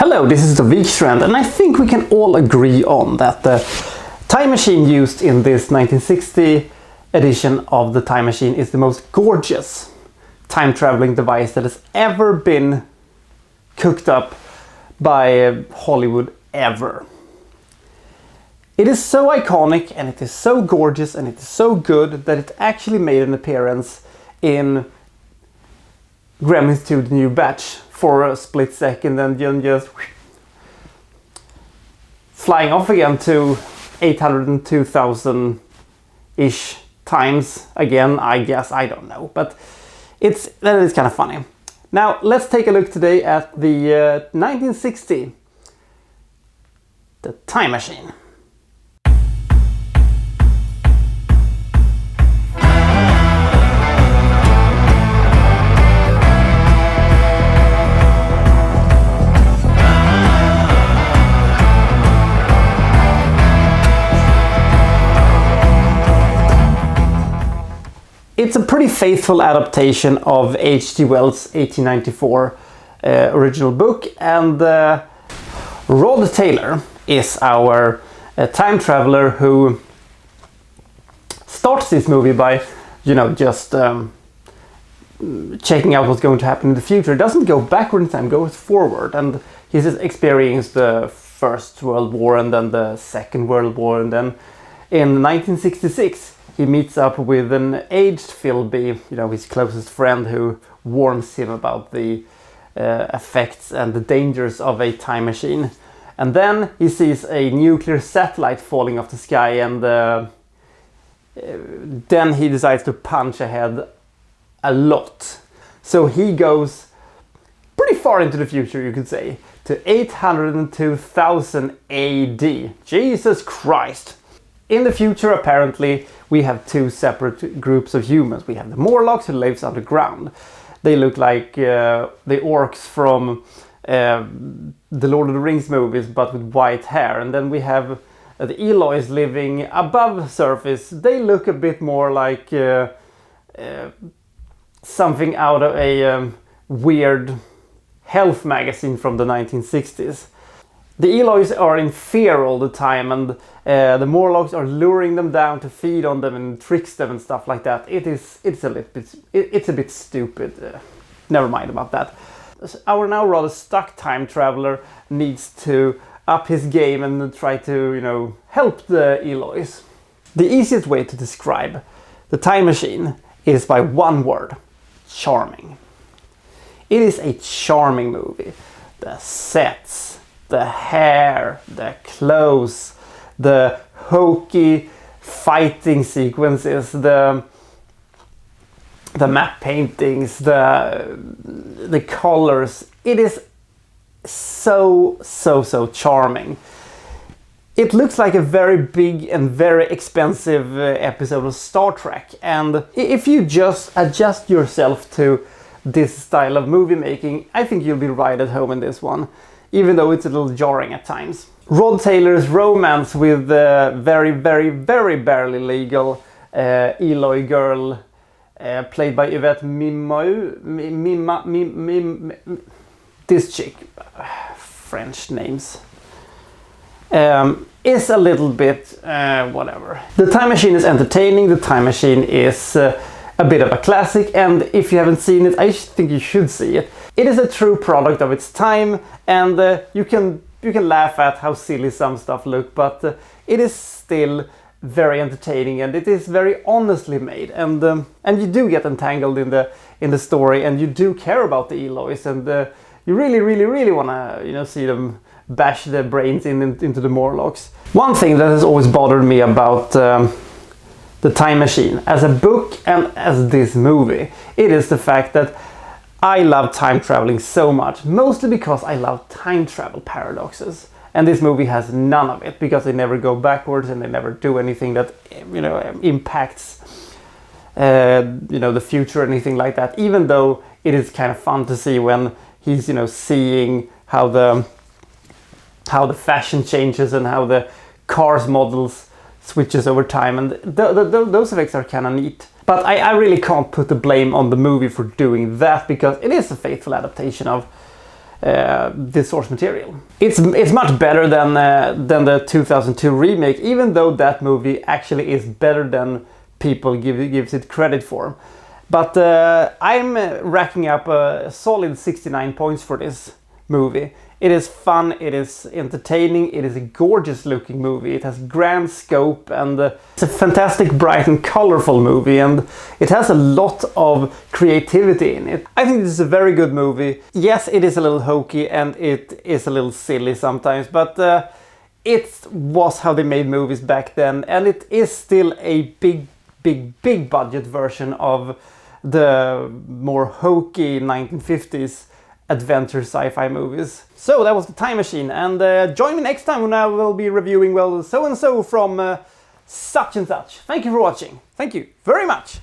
Hello, this is the Wikstrand, and I think we can all agree on that the time machine used in this 1960 edition of the Time Machine is the most gorgeous time traveling device that has ever been cooked up by Hollywood ever. It is so iconic and it is so gorgeous and it is so good that it actually made an appearance in Gremlins 2: The New Batch for a split second and then just flying off again to 802,000-ish times again, I guess, I don't know, but that is kind of funny. Now let's take a look today at the 1960 The Time Machine. It's a pretty faithful adaptation of H.G. Wells' 1894 original book, and Rod Taylor is our time traveler who starts this movie by, just checking out what's going to happen in the future. It doesn't go backward in time, goes forward, and he's experienced the First World War and then the Second World War, and then in 1966 he meets up with an aged Philby, his closest friend, who warns him about the effects and the dangers of a time machine. And then he sees a nuclear satellite falling off the sky, and then he decides to punch ahead a lot. So he goes pretty far into the future, you could say, to 802,000 AD. Jesus Christ! In the future, apparently, we have two separate groups of humans. We have the Morlocks, who lives underground. They look like the orcs from the Lord of the Rings movies, but with white hair. And then we have the Eloys living above surface. They look a bit more like something out of a weird health magazine from the 1960s. The Eloys are in fear all the time, and the Morlocks are luring them down to feed on them and tricks them and stuff like that. It's a bit stupid. Never mind about that. Our now rather stuck time traveler needs to up his game and try to, help the Eloys. The easiest way to describe the Time Machine is by one word: charming. It is a charming movie. The sets, the hair, the clothes, the hokey fighting sequences, the matte paintings, the colors. It is so charming. It looks like a very big and very expensive episode of Star Trek, and if you just adjust yourself to this style of movie making, I think you'll be right at home in this one, even though it's a little jarring at times. Rod Taylor's romance with the very barely legal Eloy girl, played by Yvette Mimieux, this chick, French names, is a little bit whatever. The Time Machine is entertaining, the Time Machine is a bit of a classic, and if you haven't seen it, I think you should see it. It is a true product of its time, and you can laugh at how silly some stuff look, but it is still very entertaining, and it is very honestly made, and you do get entangled in the story, and you do care about the Eloys, and you really want to see them bash their brains into the Morlocks. One thing that has always bothered me about the Time Machine as a book and as this movie, it is the fact that I love time traveling so much, mostly because I love time travel paradoxes, and this movie has none of it, because they never go backwards and they never do anything that impacts the future or anything like that, even though it is kind of fun to see when he's seeing how the fashion changes and how the cars models switches over time, and those effects are kind of neat. But I really can't put the blame on the movie for doing that, because it is a faithful adaptation of the source material. It's much better than the 2002 remake, even though that movie actually is better than people gives it credit for. But I'm racking up a solid 69 points for this movie. It is fun, it is entertaining, it is a gorgeous looking movie, it has grand scope, and it's a fantastic, bright and colorful movie, and it has a lot of creativity in it. I think this is a very good movie. Yes, it is a little hokey and it is a little silly sometimes, but it was how they made movies back then, and it is still a big budget version of the more hokey 1950s adventure sci-fi movies. So that was The Time Machine, and join me next time when I will be reviewing, well, so and so from such and such. Thank you for watching. Thank you very much.